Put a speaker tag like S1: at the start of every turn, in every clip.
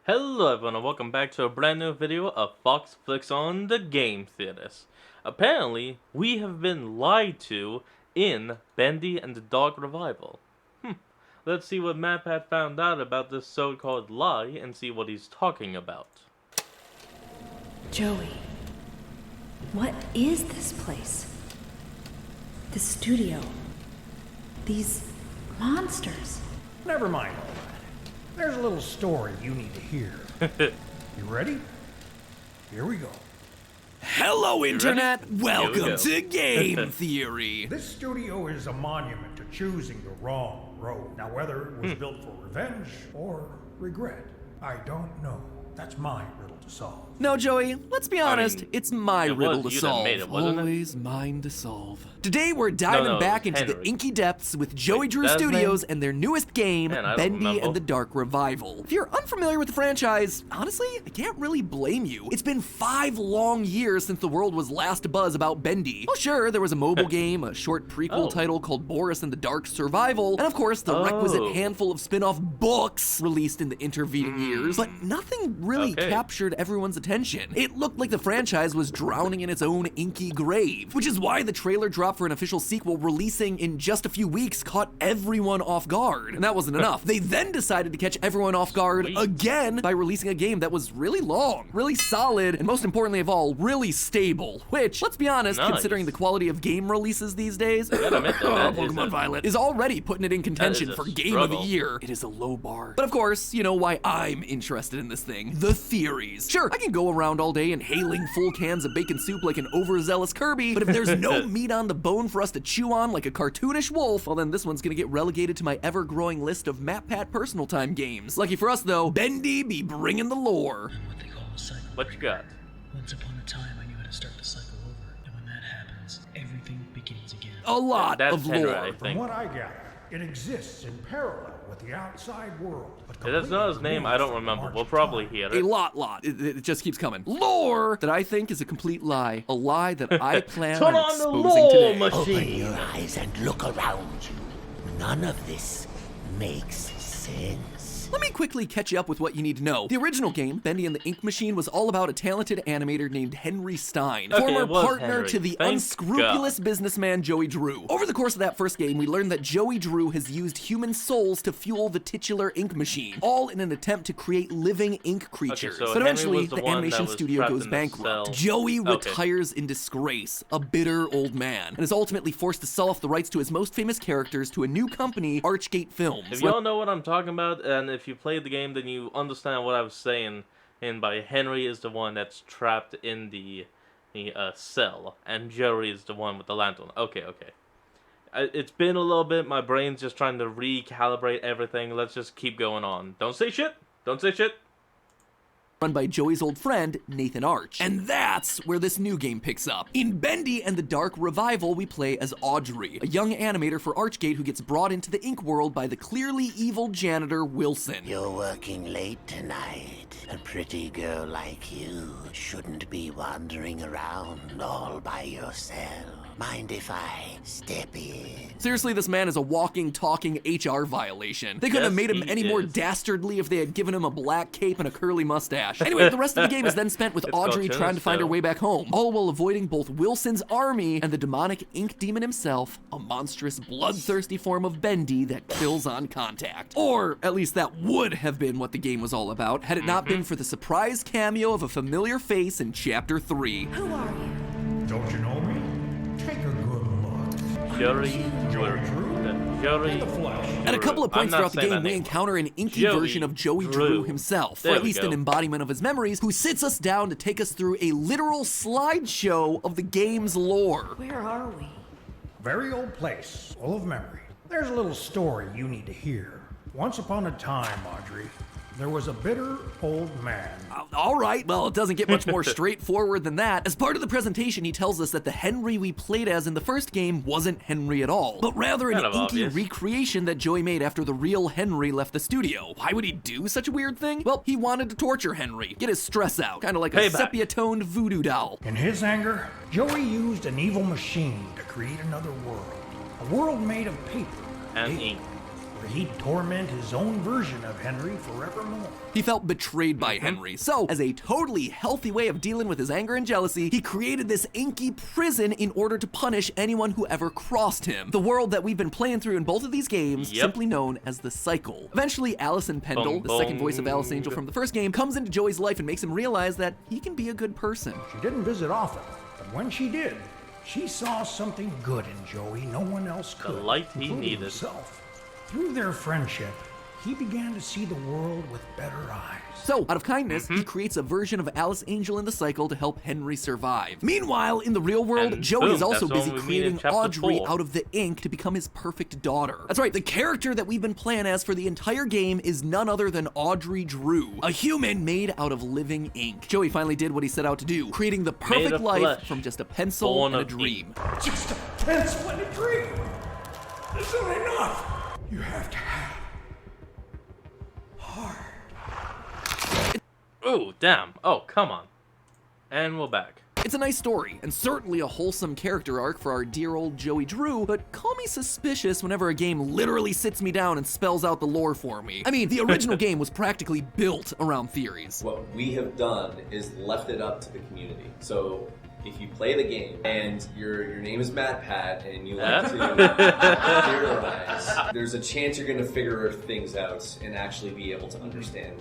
S1: Hello everyone and welcome back to a brand new video of Fox Flicks on the Game Theaters. Apparently, we have been lied to in Bendy and the Dog Revival. Let's see what MatPat found out about this so-called lie and see what he's talking about.
S2: Joey, what is this place? The studio? These monsters?
S3: Never mind all that. There's a little story you need to hear. You ready? Here we go.
S4: Hello, Internet! Welcome
S1: go.
S4: to Game Theory!
S3: This studio is a monument to choosing the wrong road. Now, whether it was built for revenge or regret, I don't know. That's my riddle to solve.
S4: No, Joey, let's be honest, it's my riddle to
S1: you that
S4: solve.
S1: made it, wasn't it?
S4: Always mine to solve. Today we're diving
S1: No,
S4: back into the
S1: Henry.
S4: inky depths with Joey
S1: Wait,
S4: Drew
S1: that's
S4: Studios and their newest game,
S1: Man, I don't
S4: Bendy
S1: remember.
S4: and the Dark Revival. If you're unfamiliar with the franchise, honestly, I can't really blame you. It's been 5 long years since the world was last abuzz about Bendy. Oh sure, there was a mobile game, a short prequel title called Boris and the Dark Survival, and of course the requisite handful of spin-off books released in the intervening years, but nothing really captured everyone's attention. It looked like the franchise was drowning in its own inky grave, which is why the trailer drop for an official sequel releasing in just a few weeks caught everyone off guard. And that wasn't enough. They then decided to catch everyone off guard again by releasing a game that was really long, really solid, and most importantly of all, really stable, which, let's be honest, considering the quality of game releases these days, Pokemon Violet is already putting it in contention for Game of the Year. It is a low bar. But of course, you know why I'm interested in this thing. The theories. Sure, I can go around all day inhaling full cans of bacon soup like an overzealous Kirby, but if there's no meat on the bone for us to chew on like a cartoonish wolf, well then this one's gonna get relegated to my ever-growing list of MatPat personal time games. Lucky for us though, Bendy be bringing the lore.
S5: And what they call a cycle.
S1: What you got?
S5: Once upon a time, I knew how to start the cycle over, and when that happens, everything begins again.
S4: A lot
S1: That's
S4: of
S1: Henry,
S4: lore.
S1: I
S3: From
S1: think.
S3: what I gather, it exists in parallel with the outside world. But
S1: If that's not his name, I don't remember. We'll probably hear
S4: A
S1: it.
S4: lot. It just keeps coming. Lore that I think is a complete lie. A lie that I plan
S1: Turn
S4: on
S1: on the
S4: exposing
S1: lore
S4: today.
S1: machine.
S6: Open your eyes and look around you. None of this makes sense.
S4: Let me quickly catch you up with what you need to know. The original game, Bendy and the Ink Machine, was all about a talented animator named Henry Stein, former
S1: it was
S4: partner
S1: Henry.
S4: to the
S1: Thank
S4: unscrupulous businessman Joey Drew. Over the course of that first game, we learned that Joey Drew has used human souls to fuel the titular ink machine, all in an attempt to create living ink creatures.
S1: so
S4: but
S1: Henry
S4: eventually,
S1: was the
S4: the
S1: one that
S4: animation
S1: was
S4: studio
S1: trapped
S4: goes
S1: in the
S4: bankrupt.
S1: cell.
S4: Joey
S1: Okay.
S4: retires in disgrace, a bitter old man, and is ultimately forced to sell off the rights to his most famous characters to a new company, Archgate Films.
S1: If y'all know what I'm talking about, and if you played the game, then you understand what I was saying. And by Henry is the one that's trapped in the cell, and Jerry is the one with the lantern. Okay. It's been a little bit. My brain's just trying to recalibrate everything. Let's just keep going on. Don't say shit.
S4: Run by Joey's old friend, Nathan Arch. And that's where this new game picks up. In Bendy and the Dark Revival, we play as Audrey, a young animator for Archgate who gets brought into the ink world by the clearly evil janitor Wilson.
S6: You're working late tonight. A pretty girl like you shouldn't be wandering around all by yourself. Mind if I step in?
S4: Seriously, this man is a walking, talking HR violation. They couldn't have made him
S1: he
S4: any more
S1: is.
S4: dastardly if they had given him a black cape and a curly mustache. Anyway, the rest of the game is then spent with Audrey trying to find her way back home, all while avoiding both Wilson's army and the demonic ink demon himself, a monstrous, bloodthirsty form of Bendy that kills on contact. Or, at least that would have been what the game was all about, had it not been for the surprise cameo of a familiar face in Chapter 3.
S2: Who are you?
S3: Don't you know me? Take a good look.
S1: Jerry
S3: Joey Drew? In the flesh.
S4: At a couple of points
S1: I'm not
S4: throughout the
S1: saying
S4: game,
S1: that
S4: we
S1: name.
S4: encounter an inky
S1: Joey
S4: version of Joey Drew
S1: Drew.
S4: himself,
S1: There
S4: or at
S1: we
S4: least
S1: go.
S4: an embodiment of his memories, who sits us down to take us through a literal slideshow of the game's lore.
S2: Where are we?
S3: Very old place, full of memory. There's a little story you need to hear. Once upon a time, Audrey, there was a bitter old man.
S4: All right, well, it doesn't get much more straightforward than that. As part of the presentation, he tells us that the Henry we played as in the first game wasn't Henry at all, but rather an
S1: Kind of
S4: inky
S1: obvious.
S4: recreation that Joey made after the real Henry left the studio. Why would he do such a weird thing? Well, he wanted to torture Henry, get his stress out, kind of like a
S1: Payback.
S4: sepia-toned voodoo doll.
S3: In his anger, Joey used an evil machine to create another world. A world made of paper,
S1: And ink.
S3: where he'd torment his own version of Henry forevermore.
S4: He felt betrayed by Henry, so as a totally healthy way of dealing with his anger and jealousy, he created this inky prison in order to punish anyone who ever crossed him. The world that we've been playing through in both of these games, simply known as the Cycle. Eventually, Allison Pendle, the second voice of Alice Angel from the first game, comes into Joey's life and makes him realize that he can be a good person.
S3: She didn't visit often, but when she did, she saw something good in Joey no one else could.
S1: The light he
S3: including
S1: needed.
S3: himself. Through their friendship, he began to see the world with better eyes.
S4: So, out of kindness, he creates a version of Alice Angel in the Cycle to help Henry survive. Meanwhile, in the real world,
S1: And
S4: Joey
S1: boom,
S4: is also
S1: that's
S4: busy
S1: what we meet in
S4: creating
S1: chapter
S4: Audrey
S1: 4.
S4: out of the ink to become his perfect daughter. That's right, the character that we've been playing as for the entire game is none other than Audrey Drew, a human made out of living ink. Joey finally did what he set out to do, creating the perfect
S1: of
S4: life
S1: flesh,
S4: from just a pencil
S1: born
S4: and a
S1: of
S4: dream.
S3: Just a pencil and a dream. This isn't enough. You have to have heart.
S1: Oh, damn. Oh, come on. And we're back.
S4: It's a nice story, and certainly a wholesome character arc for our dear old Joey Drew, but call me suspicious whenever a game literally sits me down and spells out the lore for me. I mean, the original game was practically built around theories.
S7: What we have done is left it up to the community. So if you play the game and your name is Matt Pat and you like to theorize, there's a chance you're going to figure things out and actually be able to understand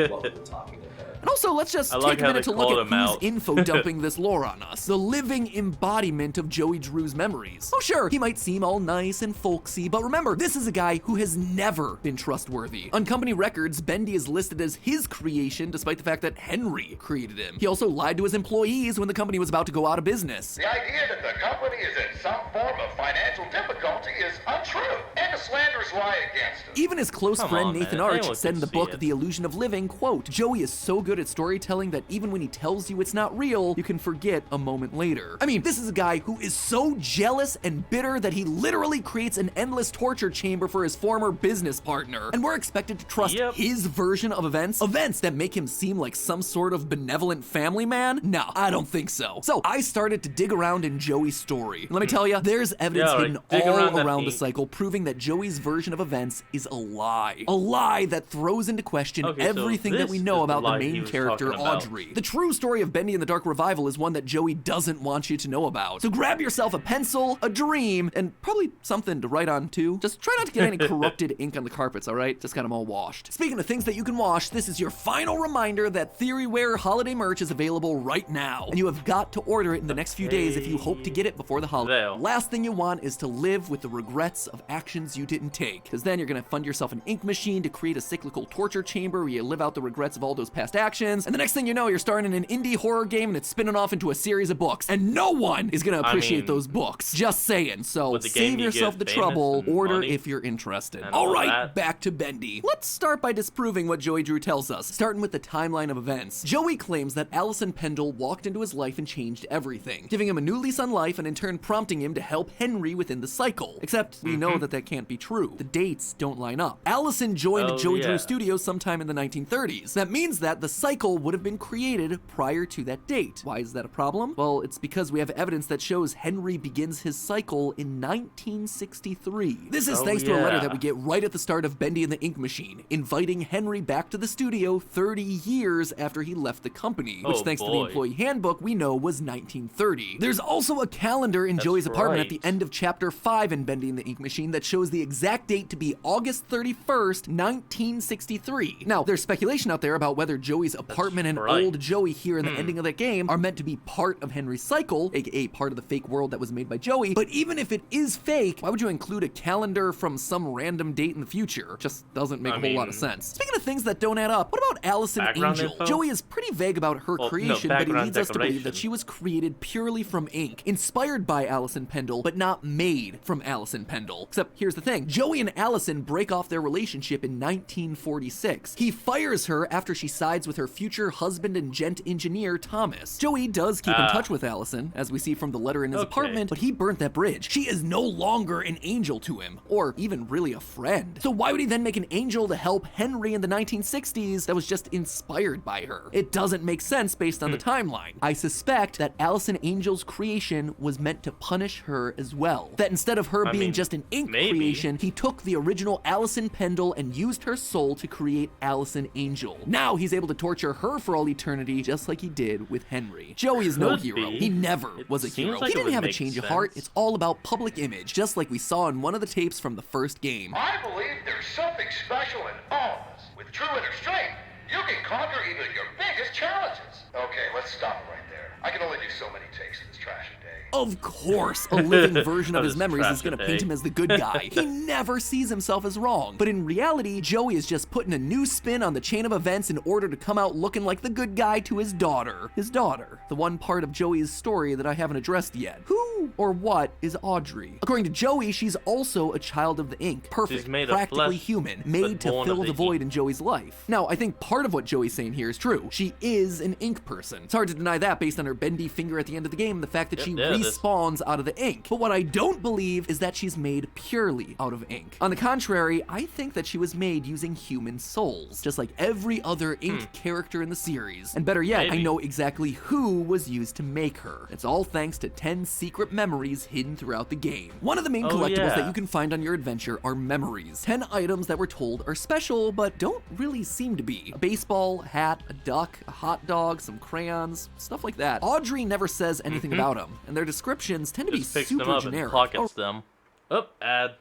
S7: what we're talking about.
S4: And also, let's just
S1: I like
S4: take a
S1: how
S4: minute
S1: they
S4: to look
S1: called
S4: at
S1: him
S4: who's
S1: out.
S4: info dumping this lore on us. The living embodiment of Joey Drew's memories. Oh sure, he might seem all nice and folksy, but remember, this is a guy who has never been trustworthy. On company records, Bendy is listed as his creation despite the fact that Henry created him. He also lied to his employees when the company was about to go out of business.
S8: The idea that the company is in some form of financial difficulty is untrue, and a slanderous lie against it.
S4: Even his close
S1: Come
S4: friend
S1: on,
S4: Nathan
S1: man.
S4: Arch
S1: Anyone
S4: said in
S1: can
S4: the
S1: see
S4: book
S1: it.
S4: The Illusion of Living, quote, Joey is so good at storytelling that even when he tells you it's not real, you can forget a moment later. I mean, this is a guy who is so jealous and bitter that he literally creates an endless torture chamber for his former business partner. And we're expected to trust his version of events? Events that make him seem like some sort of benevolent family man? No, I don't think so. So I started to dig around in Joey's story. And let me tell you, there's evidence
S1: Yeah,
S4: hidden
S1: dig
S4: all
S1: around that
S4: around the
S1: ink.
S4: cycle proving that Joey's version of events is a lie. A lie that throws into question
S1: Okay, so
S4: everything that
S1: this
S4: we
S1: is
S4: know
S1: the
S4: about the
S1: lie he
S4: main
S1: was
S4: character,
S1: talking about.
S4: Audrey. The true story of Bendy and the Dark Revival is one that Joey doesn't want you to know about. So grab yourself a pencil, a dream, and probably something to write on too. Just try not to get any corrupted ink on the carpets, alright? Just got them all washed. Speaking of things that you can wash, this is your final reminder that Theoryware holiday merch is available right now. And you have got to order it in the next few days if you hope to get it before the holiday.
S1: There.
S4: Last thing you want is to live with the regrets of actions you didn't take, because then you're gonna fund yourself an ink machine to create a cyclical torture chamber where you live out the regrets of all those past actions, and the next thing you know, you're starring in an indie horror game and it's spinning off into a series of books, and no one is gonna appreciate
S1: mean,
S4: those books. Just saying. So
S1: with the game
S4: save
S1: you
S4: yourself
S1: get
S4: the
S1: famous
S4: trouble,
S1: and
S4: order
S1: money
S4: if you're interested.
S1: and all
S4: Alright,
S1: that.
S4: back to Bendy. Let's start by disproving what Joey Drew tells us, starting with the timeline of events. Joey claims that Allison Pendle walked into his life and changed everything, giving him a new lease on life and in turn prompting him to help Henry within the cycle. Except we know that that can't be true. The dates don't line up. Allison joined
S1: Oh,
S4: Joey Drew
S1: yeah.
S4: Studios sometime in the 1930s. That means that the cycle would have been created prior to that date. Why is that a problem? Well, it's because we have evidence that shows Henry begins his cycle in 1963. This is
S1: Oh,
S4: thanks to a letter
S1: yeah.
S4: that we get right at the start of Bendy and the Ink Machine, inviting Henry back to the studio 30 years after he left the company, which
S1: Oh,
S4: thanks to the
S1: boy.
S4: employee handbook we know was 1930. There's also a calendar in
S1: That's
S4: Joey's apartment at
S1: right.
S4: the end of chapter 5 in Bendy and the Ink Machine that shows the exact date to be August 31st, 1963. Now, there's speculation out there about whether Joey's apartment and
S1: right.
S4: old Joey here in the ending of that game are meant to be part of Henry's cycle, aka part of the fake world that was made by Joey. But even if it is fake, why would you include a calendar from some random date in the future? Just doesn't make a whole lot of
S1: mean-
S4: sense. Speaking of things that don't add up, what about Allison
S1: Background
S4: Angel?
S1: info?
S4: Joey is pretty vague about her
S1: Well, no,
S4: creation, but he
S1: background
S4: leads us to believe that
S1: decoration.
S4: she was created purely from ink, inspired by Allison Pendle, but not made from Allison Pendle. Except here's the thing, Joey and Allison break off their relationship in 1946. He fires her after she sides with her future husband and gent engineer, Thomas. Joey does keep in touch with Allison, as we see from the letter in his
S1: Okay.
S4: apartment, but he burnt that bridge. She is no longer an angel to him, or even really a friend. So why would he then make an angel to help Henry in the 1960s that was just inspired by her? It doesn't make sense based on the timeline. I suspect that Allison Angel's creation was meant to punish her as well. That instead of her being just an ink creation, he took the original Allison Pendle and used her soul to create Allison Angel. Now he's able to torture her for all eternity, just like he did with Henry. Joey is no hero. He never was a hero. He didn't have a change of heart. It's all about public image, just like we saw in one of the tapes from the first game.
S8: I believe there's something special in all of us. With true inner strength, you can conquer even your biggest challenges. Okay, let's stop it right there. I can only do so many takes in this trashy day.
S4: Of course, a living version of his
S1: This
S4: memories is going to
S1: trashy
S4: paint
S1: day.
S4: him as the good guy. He never sees himself as wrong. But in reality, Joey is just putting a new spin on the chain of events in order to come out looking like the good guy to his daughter. His daughter, the one part of Joey's story that I haven't addressed yet. Who or what is Audrey? According to Joey, she's also a child of the ink. Perfect,
S1: She's made of
S4: practically
S1: flesh,
S4: human,
S1: but
S4: made to
S1: born
S4: fill
S1: of
S4: the
S1: the
S4: void
S1: ink.
S4: in Joey's life. Now, I think part of what Joey's saying here is true. She is an ink person. It's hard to deny that based on her bendy finger at the end of the game, the fact that she
S1: there it is.
S4: respawns out of the ink. But what I don't believe is that she's made purely out of ink. On the contrary, I think that she was made using human souls, just like every other ink character in the series. And better yet, I
S1: Maybe.
S4: know exactly who was used to make her. It's all thanks to 10 secret memories hidden throughout the game. One of the main
S1: Oh,
S4: collectibles
S1: yeah.
S4: that you can find on your adventure are memories. 10 items that we're told are special, but don't really seem to be. A baseball, hat, a duck, a hot dog, some crayons, stuff like that. Audrey never says anything about them, and their descriptions tend to
S1: Just
S4: be
S1: picks them
S4: super
S1: up
S4: generic.
S1: and pockets them. Oh, ad.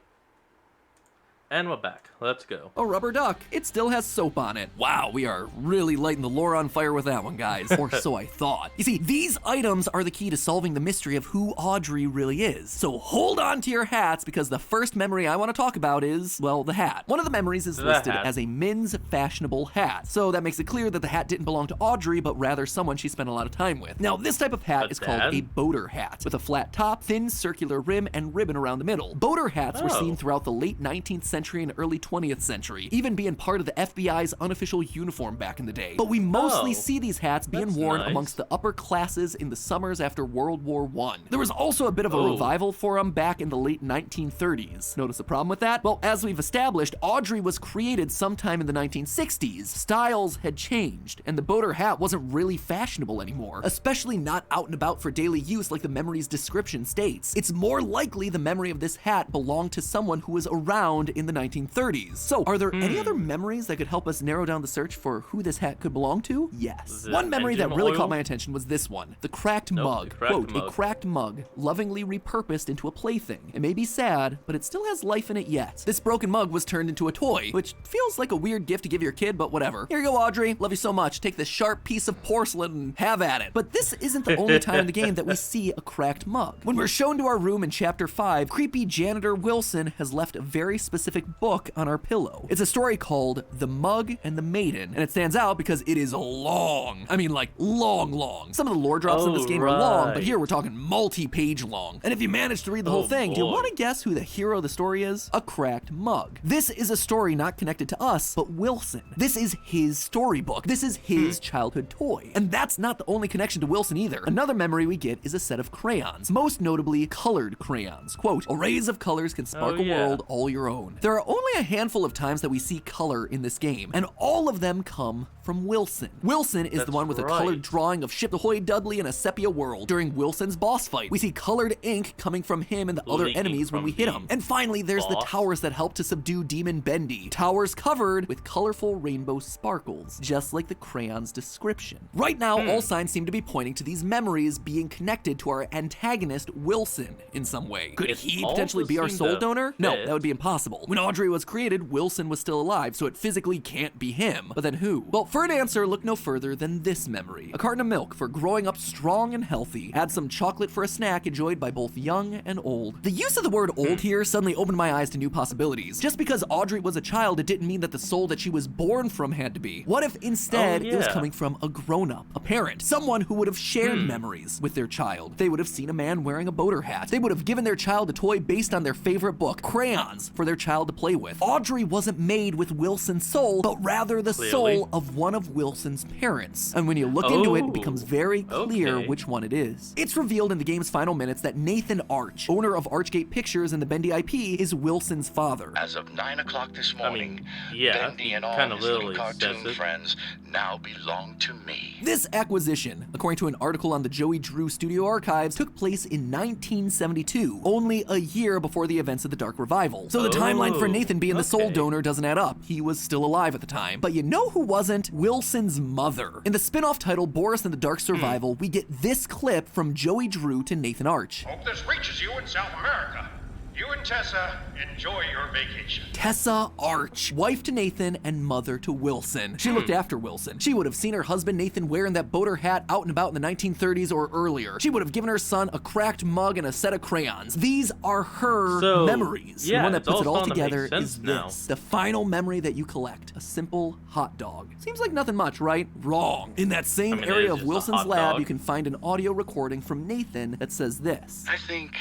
S1: And we're back. Let's go.
S4: A rubber duck. It still has soap on it. Wow, we are really lighting the lore on fire with that one, guys. Or so I thought. You see, these items are the key to solving the mystery of who Audrey really is. So hold on to your hats, because the first memory I want to talk about is, well, the hat. One of the memories is
S1: The
S4: listed
S1: hat.
S4: as a men's fashionable hat. So that makes it clear that the hat didn't belong to Audrey, but rather someone she spent a lot of time with. Now, this type of hat
S1: A
S4: is called
S1: dad?
S4: a boater hat, with a flat top, thin circular rim, and ribbon around the middle. Boater hats were seen
S1: Oh.
S4: throughout the late 19th century and early 20th century, even being part of the FBI's unofficial uniform back in the day. But we mostly
S1: Oh,
S4: see these hats being
S1: that's
S4: worn
S1: nice.
S4: amongst the upper classes in the summers after World War I. There was also a bit of a
S1: Oh.
S4: revival for them back in the late 1930s. Notice the problem with that? Well, as we've established, Audrey was created sometime in the 1960s. Styles had changed, and the boater hat wasn't really fashionable anymore, especially not out and about for daily use like the memory's description states. It's more likely the memory of this hat belonged to someone who was around in the 1930s. So, are there any other memories that could help us narrow down the search for who this hat could belong to? Yes.
S1: Is it
S4: One memory that
S1: engine
S4: really
S1: oil?
S4: caught my attention was this one. The cracked mug.
S1: the cracked
S4: Quote, a
S1: mug.
S4: cracked mug, lovingly repurposed into a plaything. It may be sad, but it still has life in it yet. This broken mug was turned into a toy, which feels like a weird gift to give your kid, but whatever. Here you go, Audrey. Love you so much. Take this sharp piece of porcelain and have at it. But this isn't the only time in the game that we see a cracked mug. When we're shown to our room in Chapter 5, creepy janitor Wilson has left a very specific book on our pillow. It's a story called The Mug and the Maiden, and it stands out because it is long. I mean, like, long. Some of the lore drops in this
S1: Oh,
S4: game are long, but
S1: right.
S4: here we're talking multi-page long. And if you manage to read the whole
S1: Oh,
S4: thing, do you
S1: boy.
S4: want to guess who the hero of the story is? A cracked mug. This is a story not connected to us, but Wilson. This is his storybook. This is his childhood toy. And that's not the only connection to Wilson either. Another memory we get is a set of crayons, most notably colored crayons. Quote, arrays of colors can spark a
S1: yeah.
S4: world all your own. There are only a handful of times that we see color in this game, and all of them come from Wilson. Wilson is the
S1: That's
S4: one with a
S1: right.
S4: colored drawing of Ship Ahoy Dudley in a sepia world. During Wilson's boss fight, we see colored ink coming from him and the other
S1: Leaking
S4: enemies when
S1: from
S4: we hit
S1: the
S4: him. And finally, there's the
S1: boss.
S4: towers that help to subdue Demon Bendy. Towers covered with colorful rainbow sparkles, just like the crayon's description. Right now, all signs seem to be pointing to these memories being connected to our antagonist, Wilson, in some way. Could
S1: It
S4: he
S1: all
S4: potentially
S1: does
S4: be our
S1: seem
S4: soul
S1: to
S4: donor? No,
S1: fit.
S4: that would be impossible. When Audrey was created, Wilson was still alive, so it physically can't be him. But then who? Well, for an answer, look no further than this memory. A carton of milk for growing up strong and healthy. Add some chocolate for a snack enjoyed by both young and old. The use of the word old here suddenly opened my eyes to new possibilities. Just because Audrey was a child, it didn't mean that the soul that she was born from had to be. What if instead it was
S1: yeah.
S4: coming from a grown-up, a parent, someone who would have shared memories with their child? They would have seen a man wearing a boater hat. They would have given their child a toy based on their favorite book, crayons, for their child child to play with. Audrey wasn't made with Wilson's soul, but rather the
S1: Clearly.
S4: soul of one of Wilson's parents. And when you look into it, it becomes very clear
S1: okay.
S4: which one it is. It's revealed in the game's final minutes that Nathan Arch, owner of Archgate Pictures and the Bendy IP, is Wilson's father.
S8: As of 9 o'clock this morning,
S1: yeah,
S8: Bendy and all
S1: kinda
S8: his little
S1: literally says
S8: cartoon
S1: it.
S8: friends now belong to me.
S4: This acquisition, according to an article on the Joey Drew Studio Archives, took place in 1972, only a year before the events of the Dark Revival. So the timeline for Nathan being the soul
S1: okay.
S4: donor doesn't add up. He was still alive at the time. But you know who wasn't? Wilson's mother. In the spin-off title Boris and the Dark Survival, we get this clip from Joey Drew to Nathan Arch.
S3: Hope this reaches you in South America. You and Tessa, enjoy your vacation.
S4: Tessa Arch, wife to Nathan and mother to Wilson. She looked after Wilson. She would have seen her husband Nathan wearing that boater hat out and about in the 1930s or earlier. She would have given her son a cracked mug and a set of crayons. These are her memories.
S1: Yeah,
S4: The one that
S1: it's
S4: puts it all
S1: starting to make
S4: together
S1: sense
S4: is
S1: now.
S4: this. The final memory that you collect. A simple hot dog. Seems like nothing much, right? Wrong. In that same
S1: I mean, it
S4: area
S1: is
S4: of
S1: just a
S4: Wilson's
S1: hot
S4: lab,
S1: dog.
S4: you can find an audio recording from Nathan that says this.
S8: I think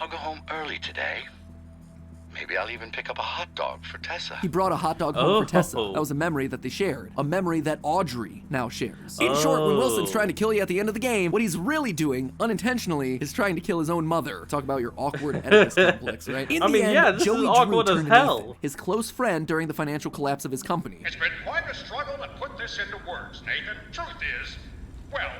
S8: I'll go home early today. Maybe I'll even pick up a hot dog for Tessa.
S4: He brought a hot dog home for Tessa.
S1: Oh.
S4: That was a memory that they shared. A memory that Audrey now shares. In short, when Wilson's trying to kill you at the end of the game, what he's really doing, unintentionally, is trying to kill his own mother. Talk about your awkward Oedipus complex, right? In
S1: I
S4: the
S1: mean,
S4: end,
S1: yeah, this is
S4: Joey Drew
S1: awkward as
S4: turned to
S1: hell.
S4: Nathan, his close friend during the financial collapse of his company.
S3: It's been quite a struggle to put this into words, Nathan. Truth is, well,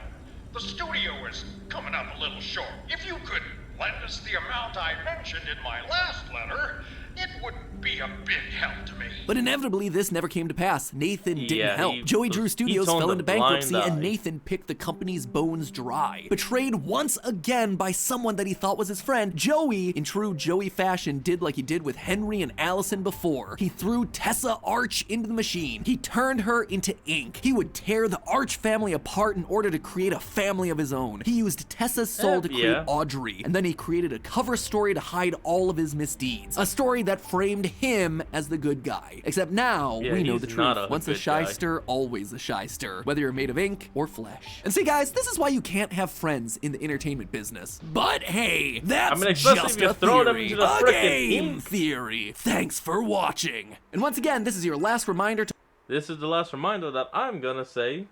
S3: the studio is coming up a little short. If you could lend us the amount I mentioned in my last letter, it would be a big help to me.
S4: But inevitably, this never came to pass. Nathan didn't
S1: Yeah,
S4: help.
S1: he
S4: Joey
S1: was-
S4: Drew
S1: he
S4: Studios
S1: turned
S4: fell
S1: a
S4: into
S1: blind
S4: bankruptcy, and
S1: eye.
S4: Nathan picked the company's bones dry. Betrayed once again by someone that he thought was his friend, Joey, in true Joey fashion, did like he did with Henry and Allison before. He threw Tessa Arch into the machine. He turned her into ink. He would tear the Arch family apart in order to create a family of his own. He used Tessa's soul to create
S1: Yeah.
S4: Audrey, and then he created a cover story to hide all of his misdeeds. A story that framed him as the good guy. Except now,
S1: Yeah,
S4: we know
S1: he's
S4: the
S1: not
S4: truth.
S1: a
S4: Once a
S1: good guy.
S4: shyster, always a shyster. Whether you're made of ink or flesh. And see guys, this is why you can't have friends in the entertainment business. But hey, that's
S1: especially
S4: just
S1: if you
S4: a
S1: throw them
S4: theory.
S1: into the
S4: A
S1: frickin'
S4: game
S1: ink.
S4: theory. Thanks for watching. And once again, this is your last reminder to
S1: This is the last reminder that I'm gonna say.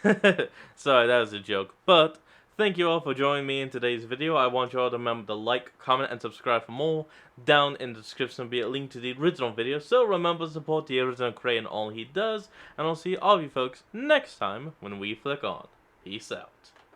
S1: Sorry, that was a joke. But thank you all for joining me in today's video. I want you all to remember to like, comment, and subscribe for more. Down in the description will be a link to the original video. So remember to support the original creator and all he does. And I'll see all of you folks next time when we flick on. Peace out.